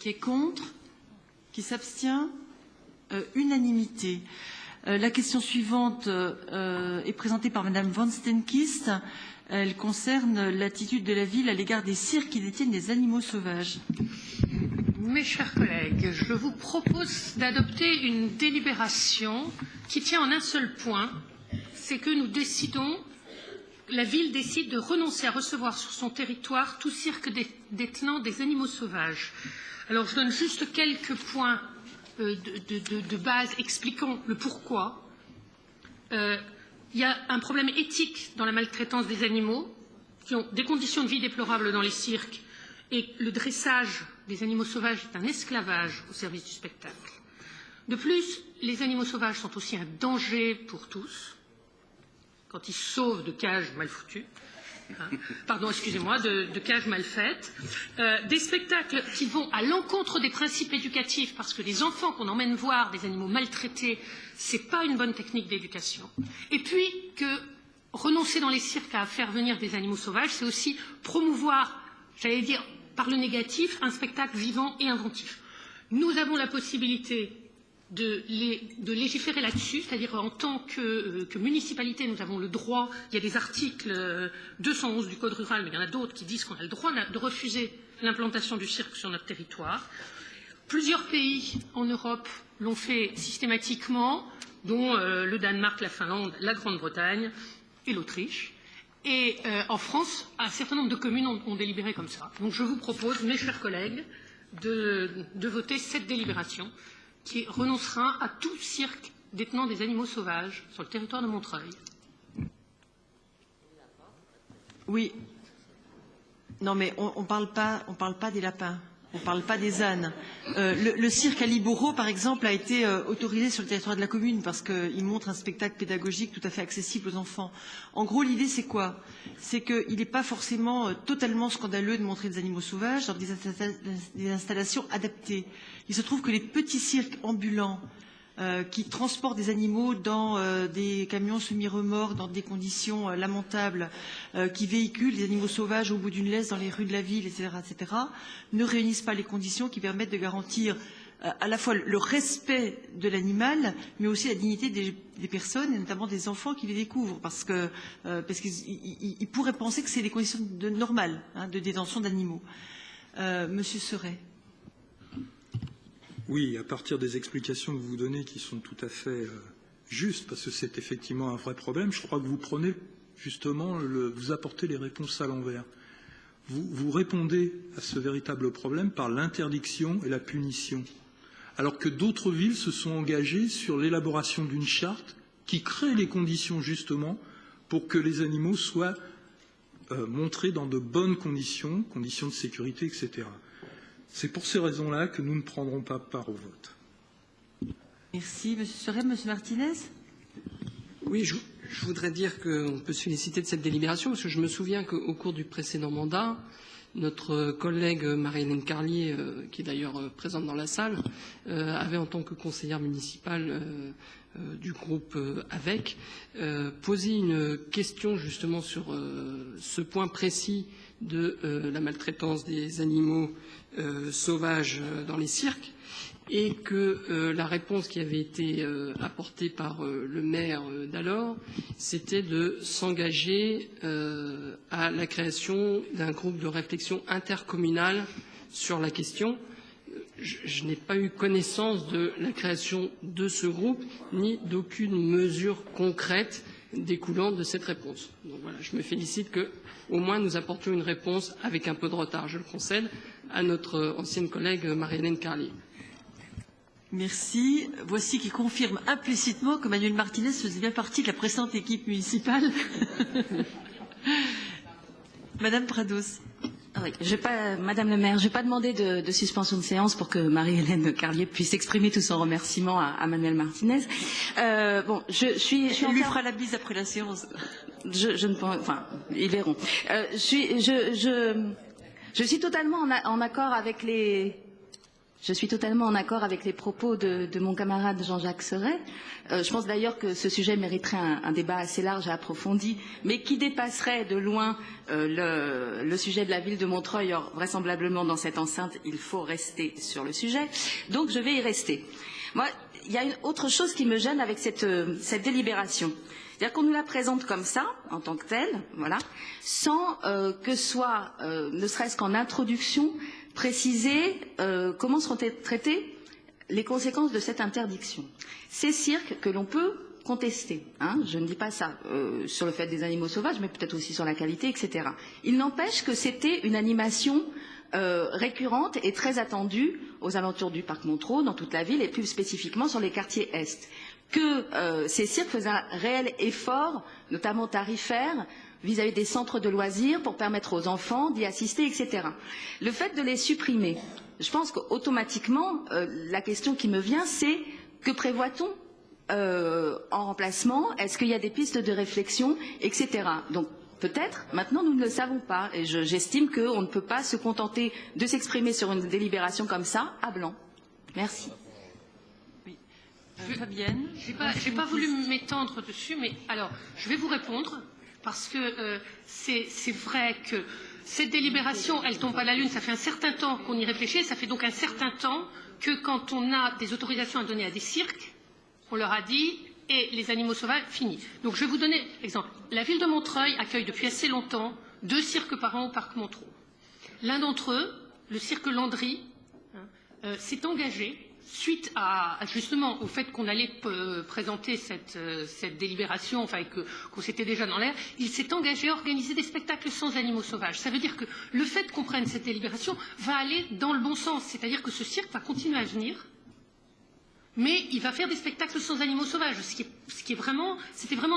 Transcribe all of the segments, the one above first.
Qui est contre? Qui s'abstient? Unanimité. La question suivante est présentée par Madame Van Steenkist. Elle concerne l'attitude de la ville à l'égard des cirques qui détiennent des animaux sauvages. Mes chers collègues, je vous propose d'adopter une délibération qui tient en un seul point, c'est que la ville décide de renoncer à recevoir sur son territoire tout cirque détenant des animaux sauvages. Alors je donne juste quelques points de base expliquant le pourquoi. Il y a un problème éthique dans la maltraitance des animaux qui ont des conditions de vie déplorables dans les cirques et le dressage des animaux sauvages est un esclavage au service du spectacle. De plus, les animaux sauvages sont aussi un danger pour tous quand ils sauvent de cages mal foutues. Pardon, excusez-moi, de cages mal faites, des spectacles qui vont à l'encontre des principes éducatifs, parce que les enfants qu'on emmène voir des animaux maltraités, ce n'est pas une bonne technique d'éducation. Et puis que renoncer dans les cirques à faire venir des animaux sauvages, c'est aussi promouvoir, j'allais dire, par le négatif, un spectacle vivant et inventif. Nous avons la possibilité de légiférer là-dessus, c'est-à-dire en tant que municipalité, nous avons le droit, il y a des articles 211 du Code rural, mais il y en a d'autres qui disent qu'on a le droit de refuser l'implantation du cirque sur notre territoire. Plusieurs pays en Europe l'ont fait systématiquement, dont le Danemark, la Finlande, la Grande-Bretagne et l'Autriche. Et en France, un certain nombre de communes ont délibéré comme ça. Donc je vous propose, mes chers collègues, de voter cette délibération qui renoncera à tout cirque détenant des animaux sauvages sur le territoire de Montreuil. Oui. Non, mais on parle pas des lapins. On ne parle pas des ânes. Le cirque à Libourreau, par exemple, a été autorisé sur le territoire de la commune parce qu'il montre un spectacle pédagogique tout à fait accessible aux enfants. En gros, l'idée, c'est quoi? C'est qu'il n'est pas forcément totalement scandaleux de montrer des animaux sauvages dans des installations adaptées. Il se trouve que les petits cirques ambulants qui transportent des animaux dans des camions semi-remorques, dans des conditions lamentables, qui véhiculent des animaux sauvages au bout d'une laisse dans les rues de la ville, etc., ne réunissent pas les conditions qui permettent de garantir à la fois le respect de l'animal, mais aussi la dignité des personnes, et notamment des enfants qui les découvrent, parce qu'ils pourraient penser que c'est des conditions normales de détention d'animaux. Monsieur Seuret. Oui, à partir des explications que vous donnez qui sont tout à fait justes, parce que c'est effectivement un vrai problème, je crois que vous prenez justement, vous apportez les réponses à l'envers. Vous répondez à ce véritable problème par l'interdiction et la punition, alors que d'autres villes se sont engagées sur l'élaboration d'une charte qui crée les conditions justement pour que les animaux soient montrés dans de bonnes conditions, conditions de sécurité, etc. C'est pour ces raisons-là que nous ne prendrons pas part au vote. Merci. Monsieur Seuret, Monsieur Martinez. Oui, je voudrais dire qu'on peut se féliciter de cette délibération, parce que je me souviens qu'au cours du précédent mandat, notre collègue Marie-Hélène Carlier, qui est d'ailleurs présente dans la salle, avait en tant que conseillère municipale du groupe AVEC, posé une question justement sur ce point précis de la maltraitance des animaux sauvages dans les cirques, et que la réponse qui avait été apportée par le maire d'alors, c'était de s'engager à la création d'un groupe de réflexion intercommunale sur la question. Je n'ai pas eu connaissance de la création de ce groupe, ni d'aucune mesure concrète découlant de cette réponse. Donc voilà, je me félicite qu'au moins nous apportions une réponse avec un peu de retard, je le concède, à notre ancienne collègue Marie-Hélène Carlier. Merci. Voici qui confirme implicitement que Manuel Martinez faisait bien partie de la précédente équipe municipale. Madame Prados. Oui, Madame le maire, je n'ai pas demandé de suspension de séance pour que Marie-Hélène Carlier puisse exprimer tout son remerciement à Manuel Martinez. Bon, On lui fera la bise après la séance. Je ne pense, enfin, ils verront. Je suis totalement en accord avec les Je suis totalement en accord avec les propos de mon camarade Jean-Jacques Serret. Je pense d'ailleurs que ce sujet mériterait un débat assez large et approfondi, mais qui dépasserait de loin le sujet de la ville de Montreuil. Or, vraisemblablement, dans cette enceinte, il faut rester sur le sujet. Donc, je vais y rester. Moi, il y a une autre chose qui me gêne avec cette délibération. C'est-à-dire qu'on nous la présente comme ça, en tant que telle, voilà, sans que soit, ne serait-ce qu'en introduction, préciser comment seront traitées les conséquences de cette interdiction. Ces cirques que l'on peut contester, hein, je ne dis pas ça sur le fait des animaux sauvages, mais peut-être aussi sur la qualité, etc. Il n'empêche que c'était une animation récurrente et très attendue aux alentours du parc Montreux, dans toute la ville, et plus spécifiquement sur les quartiers Est. Que ces cirques faisaient un réel effort, notamment tarifaire, vis-à-vis des centres de loisirs pour permettre aux enfants d'y assister, etc. Le fait de les supprimer, je pense qu'automatiquement, la question qui me vient, c'est que prévoit-on en remplacement? Est-ce qu'il y a des pistes de réflexion, etc. Donc, peut-être, maintenant nous ne le savons pas, et j'estime qu'on ne peut pas se contenter de s'exprimer sur une délibération comme ça, à blanc. Merci. Oui. Fabienne, j'ai pas voulu m'étendre dessus, mais alors, je vais vous répondre, parce que c'est vrai que cette délibération, elle tombe pas de la lune, ça fait un certain temps qu'on y réfléchit, ça fait donc un certain temps que quand on a des autorisations à donner à des cirques, on leur a dit et les animaux sauvages, fini. Donc je vais vous donner l'exemple. La ville de Montreuil accueille depuis assez longtemps 2 cirques par an au parc Montreux. L'un d'entre eux, le cirque Landry, s'est engagé, suite justement au fait qu'on allait présenter cette délibération, enfin qu'on s'était déjà dans l'air, il s'est engagé à organiser des spectacles sans animaux sauvages. Ça veut dire que le fait qu'on prenne cette délibération va aller dans le bon sens, c'est-à-dire que ce cirque va continuer à venir, mais il va faire des spectacles sans animaux sauvages, c'était vraiment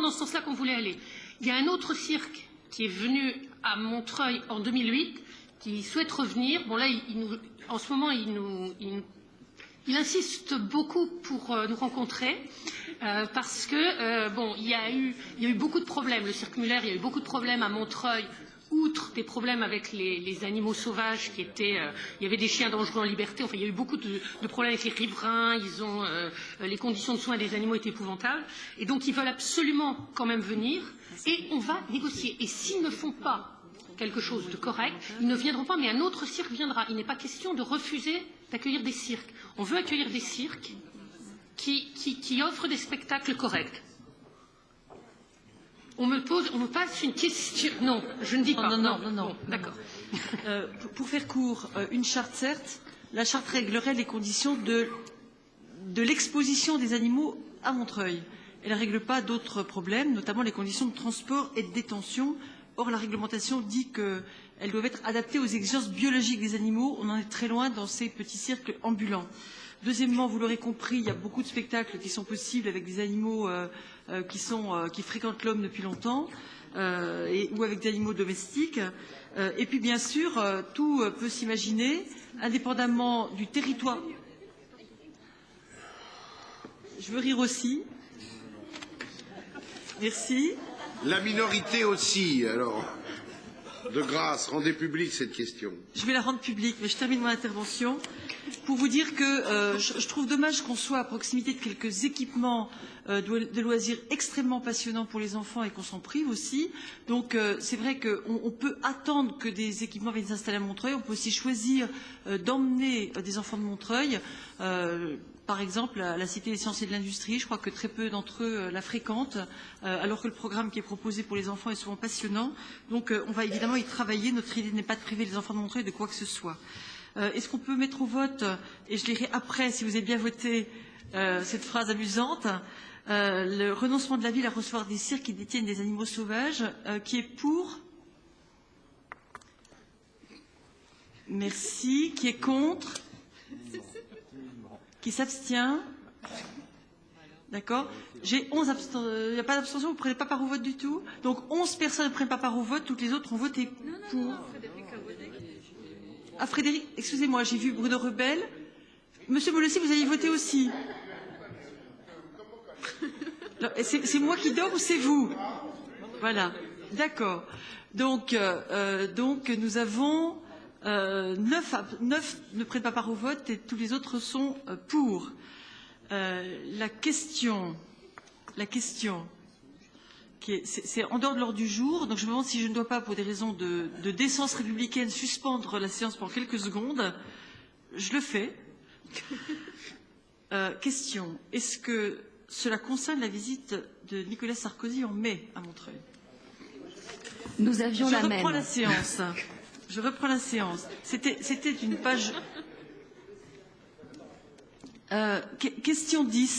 dans ce sens-là qu'on voulait aller. Il y a un autre cirque qui est venu à Montreuil en 2008, qui souhaite revenir. Bon là, en ce moment, il insiste beaucoup pour nous rencontrer, parce que, il y a eu beaucoup de problèmes. Le cirque Muller, il y a eu beaucoup de problèmes à Montreuil, outre des problèmes avec les animaux sauvages qui étaient... il y avait des chiens dangereux en liberté, enfin il y a eu beaucoup de problèmes avec les riverains, les conditions de soins des animaux étaient épouvantables, et donc ils veulent absolument quand même venir, et on va négocier. Et s'ils ne font pas quelque chose de correct, ils ne viendront pas, mais un autre cirque viendra. Il n'est pas question de refuser d'accueillir des cirques. On veut accueillir des cirques qui offrent des spectacles corrects. On me passe une question. Non, je ne dis pas. Non. Bon, d'accord. Pour faire court, une charte, certes, la charte réglerait les conditions de l'exposition des animaux à Montreuil. Elle ne règle pas d'autres problèmes, notamment les conditions de transport et de détention. Or, la réglementation dit qu'elles doivent être adaptées aux exigences biologiques des animaux. On en est très loin dans ces petits cirques ambulants. Deuxièmement, vous l'aurez compris, il y a beaucoup de spectacles qui sont possibles avec des animaux qui fréquentent l'homme depuis longtemps, ou avec des animaux domestiques. Et puis, bien sûr, tout peut s'imaginer, indépendamment du territoire. Je veux rire aussi. Merci. La minorité aussi, alors. De grâce, rendez publique cette question. Je vais la rendre publique, mais je termine mon intervention pour vous dire que je trouve dommage qu'on soit à proximité de quelques équipements de loisirs extrêmement passionnants pour les enfants et qu'on s'en prive aussi. Donc c'est vrai qu'on peut attendre que des équipements viennent s'installer à Montreuil. On peut aussi choisir d'emmener des enfants de Montreuil. Par exemple, à la Cité des sciences et de l'industrie, je crois que très peu d'entre eux la fréquentent, alors que le programme qui est proposé pour les enfants est souvent passionnant. Donc on va évidemment y travailler. Notre idée n'est pas de priver les enfants de Montreuil de quoi que ce soit. Est-ce qu'on peut mettre au vote, et je lirai après, si vous avez bien voté, cette phrase amusante, le renoncement de la ville à recevoir des cirques qui détiennent des animaux sauvages, qui est pour? Merci. Qui est contre? Qui s'abstient? D'accord. J'ai 11 abstentions. Il n'y a pas d'abstention, vous ne prenez pas part au vote du tout. Donc 11 personnes ne prennent pas part au vote, toutes les autres ont voté pour. Ah, Frédéric, excusez-moi, j'ai vu Bruno Rebel. Monsieur Molossi, vous avez voté aussi. C'est moi qui dors ou c'est vous? Voilà. D'accord. Donc nous avons 9 ne prennent pas part au vote et tous les autres sont pour. La question c'est en dehors de l'ordre du jour, donc je me demande si je ne dois pas, pour des raisons de décence républicaine, suspendre la séance pendant quelques secondes. Je le fais. Question, est-ce que cela concerne la visite de Nicolas Sarkozy en mai à Montreuil? Nous avions la même. Je reprends la séance. Je reprends la séance. C'était une page. Question 10.